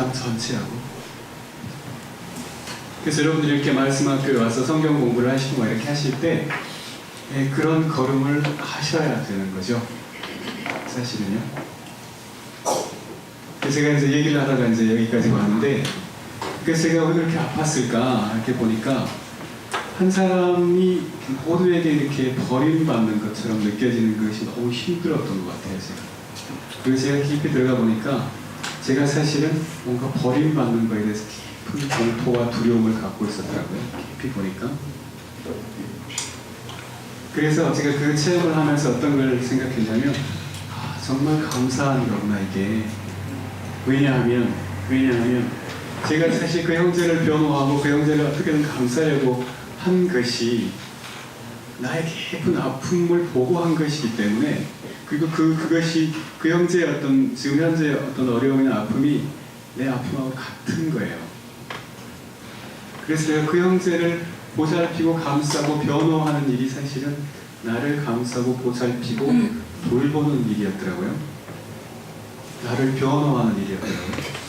삶 전체하고. 그래서 여러분들이 이렇게 말씀학교에 와서 성경 공부를 하시고 뭐 이렇게 하실 때 그런 걸음을 하셔야 되는 거죠. 사실은요. 그래서 제가 이제 얘기를 하다가 이제 여기까지 왔는데, 그래서 제가 왜 그렇게 아팠을까 이렇게 보니까 한 사람이 모두에게 이렇게 버림받는 것처럼 느껴지는 것이 너무 힘들었던 것 같아요. 제가. 그래서 제가 깊이 들어가 보니까 제가 사실은 뭔가 버림받는 거에 대해서 깊은 공포와 두려움을 갖고 있었더라고요. 깊이 보니까. 그래서 제가 그 체험을 하면서 어떤 걸 생각했냐면, 정말 감사한 거구나 이게. 왜냐하면 제가 사실 그 형제를 변호하고 그 형제를 어떻게든 감싸려고 한 것이 나의 깊은 아픔을 보고 한 것이기 때문에, 그리고 그것이 그 형제의 어떤 지금 현재의 어떤 어려움이나 아픔이 내 아픔하고 같은 거예요. 그래서 내가 그 형제를 보살피고 감싸고 변호하는 일이 사실은 나를 감싸고 보살피고 돌보는 일이었더라고요. 나를 변호하는 일이었더라고요.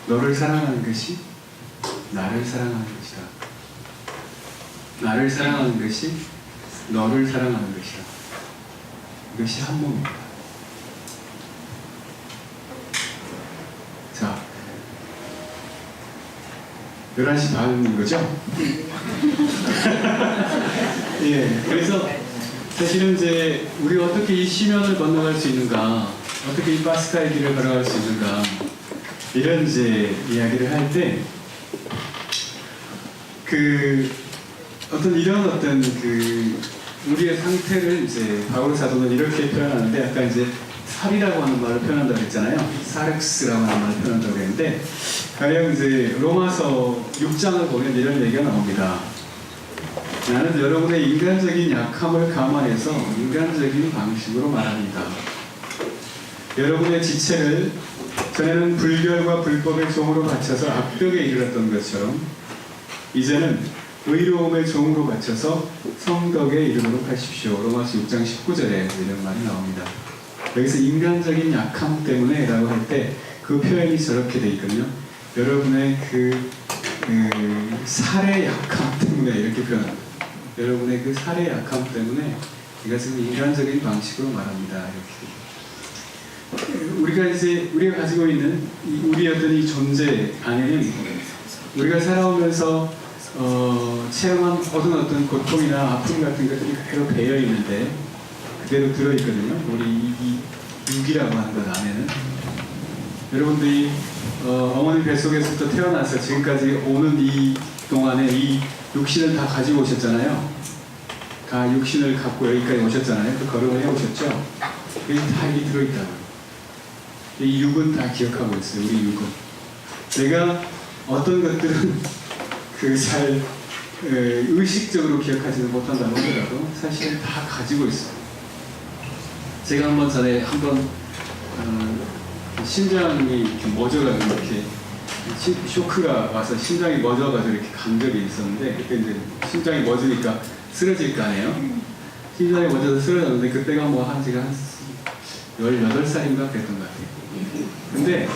너를 사랑하는 것이 나를 사랑하는 것이다. 나를 사랑하는 것이 너를 사랑하는 것이다. 이것이 한 몸입니다. 자, 11시 반인 거죠? 예, 그래서 사실은 이제 우리가 어떻게 이 시면을 건너갈 수 있는가, 어떻게 이 파스카의 길을 걸어갈 수 있는가, 이런 이제 이야기를 할 때 우리의 상태를 이제 바울 사도는 이렇게 표현하는데, 아까 이제 살이라고 하는 말을 표현한다고 했잖아요. 사렉스라고 하는 말을 표현한다고 했는데, 가령 이제 로마서 6장을 보면 이런 얘기가 나옵니다. 나는 여러분의 인간적인 약함을 감안해서 인간적인 방식으로 말합니다. 여러분의 지체를 전에는 불결과 불법의 종으로 바쳐서 악벽에 이르렀던 것처럼 이제는 의로움의 종으로 바쳐서 성덕에 이르도록 하십시오. 로마서 6장 19절에 이런 말이 나옵니다. 여기서 인간적인 약함 때문에 라고 할 때 그 표현이 저렇게 돼 있거든요. 여러분의 살의 약함 때문에 이렇게 표현합니다. 여러분의 그 살의 약함 때문에 이것은 인간적인 방식으로 말합니다. 이렇게. 우리가 가지고 있는 우리의 어떤 이 존재 안에는 우리가 살아오면서 체험한 모든 어떤 고통이나 아픔 같은 것들이 그대로 배어 있는데, 그대로 들어 있거든요. 우리 이 육이라고 하는 것 안에는. 여러분들이 어머니 뱃속에서부터 태어나서 지금까지 오는 이 동안에 이 육신을 다 가지고 오셨잖아요. 다 육신을 갖고 여기까지 오셨잖아요. 그 걸음을 해오셨죠. 그게 다 여기 들어있다고. 이 육은 다 기억하고 있어요. 우리 육은. 내가 어떤 것들은 잘 의식적으로 기억하지는 못한다고 하더라도 사실 다 가지고 있어요. 제가 전에 심장이 이렇게 멎어가지고 이렇게 쇼크가 와서 심장이 멎어가지고 이렇게 간 적이 있었는데, 그때 이제 심장이 멎으니까 쓰러질 거 아니에요? 심장이 멎어서 쓰러졌는데, 그때가 제가 한 18살인가 그랬던 것 같아요. 근데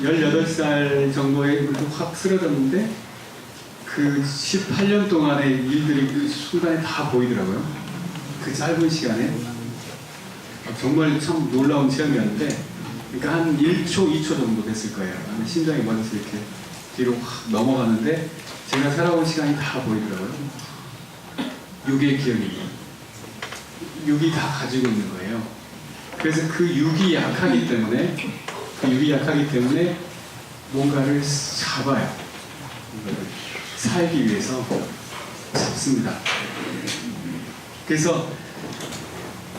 18살 정도에 확 쓰러졌는데, 그 18년 동안의 일들이 그 순간에 다 보이더라고요. 그 짧은 시간에. 정말 참 놀라운 체험이었는데, 그러니까 한 1초, 2초 정도 됐을 거예요. 심장이 멎어서 이렇게 뒤로 확 넘어가는데, 제가 살아온 시간이 다 보이더라고요. 육의 기억이. 육이 다 가지고 있는 거예요. 그래서 그 육이 약하기 때문에 뭔가를 잡아요. 살기 위해서 잡습니다. 계속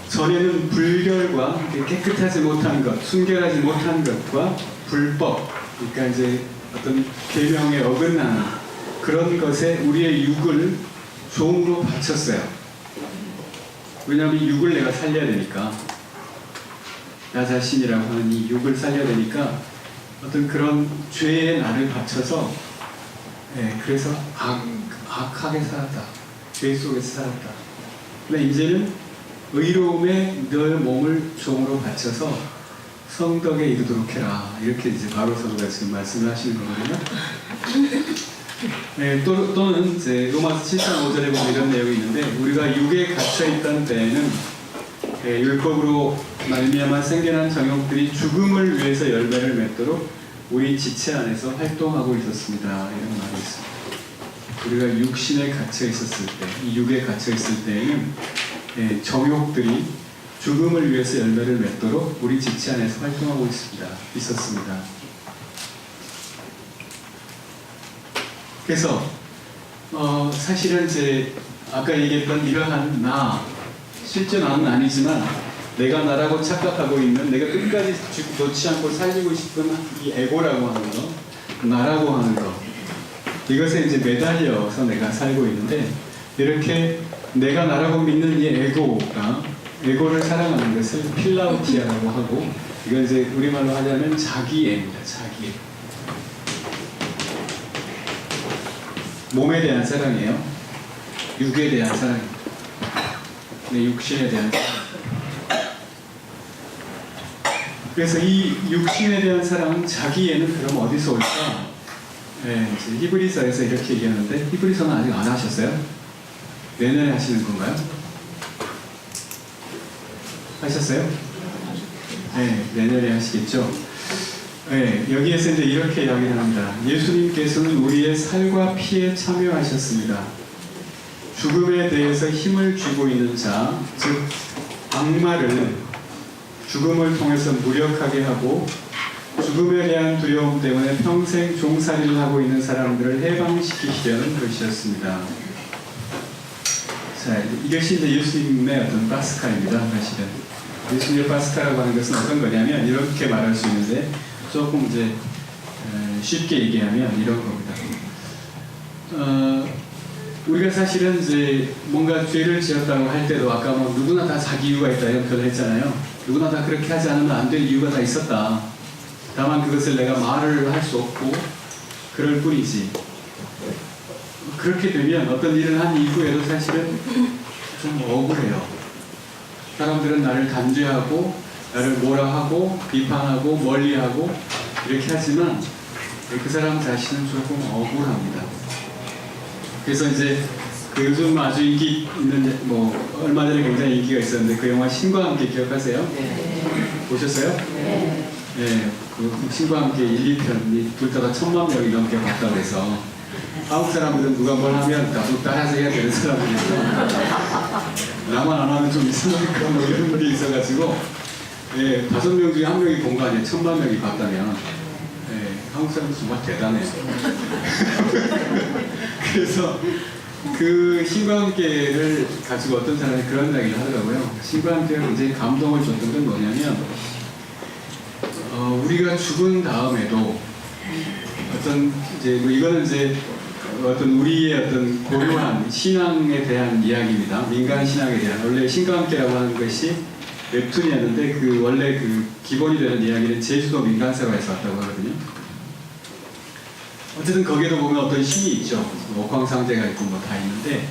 전에는 불결과 깨끗하지 못한 것, 순결하지 못한 것과 불법, 그러니까 이제 어떤 계명에 어긋나는 그런 것에 우리의 육을 종으로 바쳤어요. 왜냐하면 이 육을 내가 살려야 되니까, 나 자신이라고 하는 이 육을 살려야 되니까 어떤 그런 죄에 나를 바쳐서, 그래서 악하게 살았다. 죄 속에서 살았다. 근데 이제는 의로움에 너 몸을 종으로 바쳐서 성덕에 이르도록 해라. 이렇게 이제 바로 사도가 지금 말씀을 하시는 거거든요. 네, 또는 이제 로마서 7장 5절에 보면 이런 내용이 있는데, 우리가 육에 갇혀 있던 때에는 율법으로 말미암아 생겨난 정욕들이 죽음을 위해서 열매를 맺도록 우리 지체 안에서 활동하고 있었습니다. 이런 말이 있습니다. 우리가 육신에 갇혀 있었을 때, 이 육에 갇혀 있을 때에는 정욕들이 죽음을 위해서 열매를 맺도록 우리 지체 안에서 활동하고 있었습니다. 그래서 사실은 이제 아까 얘기했던 이러한 실제 나는 아니지만 내가 나라고 착각하고 있는, 내가 끝까지 놓지 않고 살리고 싶은 이 에고라고 하는 거, 나라고 하는 거, 이것에 이제 매달려서 내가 살고 있는데, 이렇게 내가 나라고 믿는 이 에고를 사랑하는 것을 필라우티아라고 하고, 이건 이제 우리말로 하자면 자기애입니다. 자기애. 몸에 대한 사랑이에요. 육에 대한 사랑입니다. 내 육신에 대한 사랑. 그래서 이 육신에 대한 사랑은, 자기애는 그럼 어디서 올까? 이제 히브리서에서 이렇게 얘기하는데, 히브리서는 아직 안 하셨어요? 내년에 하시는 건가요? 하셨어요? 네, 내년에 하시겠죠? 네, 여기에서 이제 이렇게 이야기를 합니다. 예수님께서는 우리의 살과 피에 참여하셨습니다. 죽음에 대해서 힘을 쥐고 있는 자, 즉 악마를 죽음을 통해서 무력하게 하고, 죽음에 대한 두려움 때문에 평생 종살이를 하고 있는 사람들을 해방시키시려는 것이었습니다. 자, 이것이 이제 예수님의 어떤 파스카입니다. 사실은 예수님의 파스카라고 하는 것은 어떤 거냐면, 이렇게 말할 수 있는데, 조금 이제 쉽게 얘기하면 이런 겁니다. 우리가 사실은 이제 뭔가 죄를 지었다고 할 때도, 아까 뭐 누구나 다 자기 이유가 있다 이런 표현을 했잖아요. 누구나 다 그렇게 하지 않으면 안 될 이유가 다 있었다. 다만 그것을 내가 말을 할 수 없고 그럴 뿐이지. 그렇게 되면 어떤 일을 한 이후에도 사실은 좀 억울해요. 사람들은 나를 단죄하고 나를 뭐라 하고 비판하고 멀리하고 이렇게 하지만 그 사람 자신은 조금 억울합니다. 그래서 이제 그 요즘 아주 인기 있는, 뭐 얼마 전에 굉장히 인기가 있었는데, 그 영화 신과 함께 기억하세요? 네. 보셨어요? 네. 네, 그 신과 함께 1, 2편이 불타가 1000만 명이 넘게 봤다고 해서, 한국 사람들은 누가 뭘 하면 나도 따라서 해야 되는 사람들이고, 나만 안 하면 좀 이상하니까 뭐 이런 분이 있어가지고, 5명 중에 1명이 본 거 아니에요. 1000만 명이 봤다면. 한국 사람들 정말 대단해요. 그래서 그 신과 함께를 가지고 어떤 사람이 그런 이야기를 하더라고요. 신과 함께가 굉장히 감동을 줬던 건 뭐냐면, 우리가 죽은 다음에도 어떤 이제 뭐 이거는 이제 어떤 우리의 어떤 고유한 신앙에 대한 이야기입니다. 민간 신앙에 대한, 원래 신과 함께라고 하는 것이 웹툰이었는데, 그 원래 그 기본이 되는 이야기는 제주도 민간사회에서 왔다고 하거든요. 어쨌든 거기에도 보면 어떤 신이 있죠. 옥황상제가 있고 뭐 다 있는데,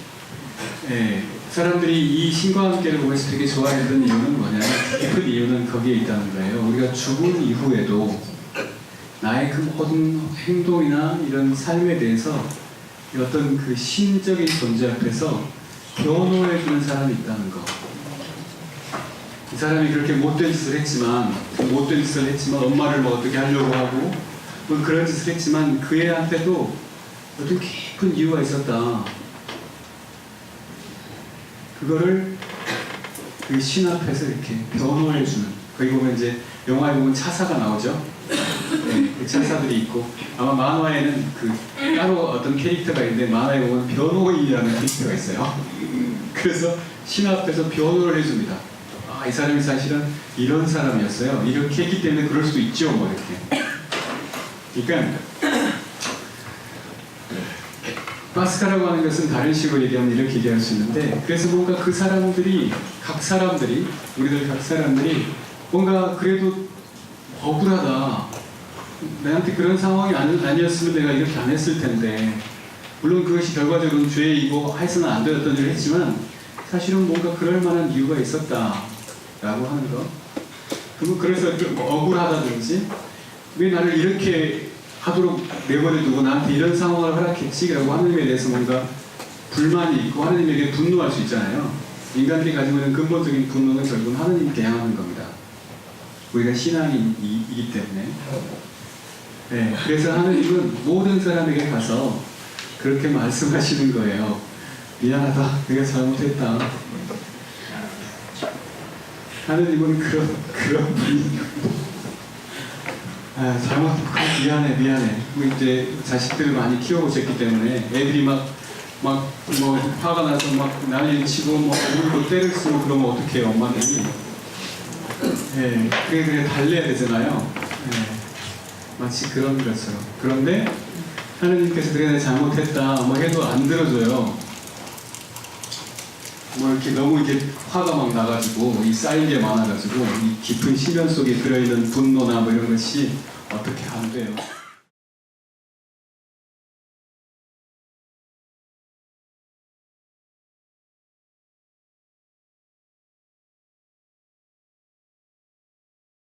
사람들이 이 신과 함께를 보면서 되게 좋아했던 이유는 뭐냐면, 그 이유는 거기에 있다는 거예요. 우리가 죽은 이후에도 나의 그 모든 행동이나 이런 삶에 대해서 어떤 그 신적인 존재 앞에서 변호해주는 사람이 있다는 거. 이 사람이 그렇게 못된 짓을 했지만, 엄마를 뭐 어떻게 하려고 하고 뭐 그런 짓을 했지만, 그 애한테도 어떤 깊은 이유가 있었다. 그거를 그 신 앞에서 이렇게 변호해주는, 거기 보면 이제 영화에 보면 차사가 나오죠. 그 차사들이 있고, 아마 만화에는 그 따로 어떤 캐릭터가 있는데, 만화에 보면 변호인이라는 캐릭터가 있어요. 그래서 신 앞에서 변호를 해줍니다. 이 사람이 사실은 이런 사람이었어요. 이렇게 했기 때문에 그럴 수도 있죠. 뭐 이렇게. 그러니까 파스카라고 하는 것은 다른 식으로 얘기하면 이렇게 얘기할 수 있는데, 그래서 뭔가 그 사람들이, 우리들 각 사람들이 뭔가 그래도 억울하다. 나한테 그런 상황이 아니었으면 내가 이렇게 안 했을 텐데, 물론 그것이 결과적으로는 죄이고 해서는 안 되었던 일을 했지만, 사실은 뭔가 그럴 만한 이유가 있었다라고 하는 거. 그러면 그래서 좀 억울하다든지 왜 나를 이렇게 하도록 내버려 두고 나한테 이런 상황을 허락했지라고 하나님에 대해서 뭔가 불만이 있고 하나님에게 분노할 수 있잖아요. 인간들이 가지고 있는 근본적인 분노는 결국은 하나님께 향하는 겁니다. 우리가 신앙인이기 때문에. 네, 그래서 하나님은 모든 사람에게 가서 그렇게 말씀하시는 거예요. 미안하다, 내가 잘못했다. 하나님은 그런 분이 미안해. 뭐 이제 자식들을 많이 키워보셨기 때문에 애들이 막 뭐 화가 나서 막 난리 치고 뭐 울고 때를 쓰고 그러면 어떻게 해요, 엄마들이? 예, 그게 달래야 되잖아요. 예, 마치 그런 것처럼. 그런데 하나님께서 내가 잘못했다 뭐 해도 안 들어줘요. 뭐 이렇게 너무 이게 화가 막 나가지고 이 쌓인 게 많아가지고 이 깊은 시련 속에 들어있는 분노나 뭐 이런 것이 어떻게 안 돼요.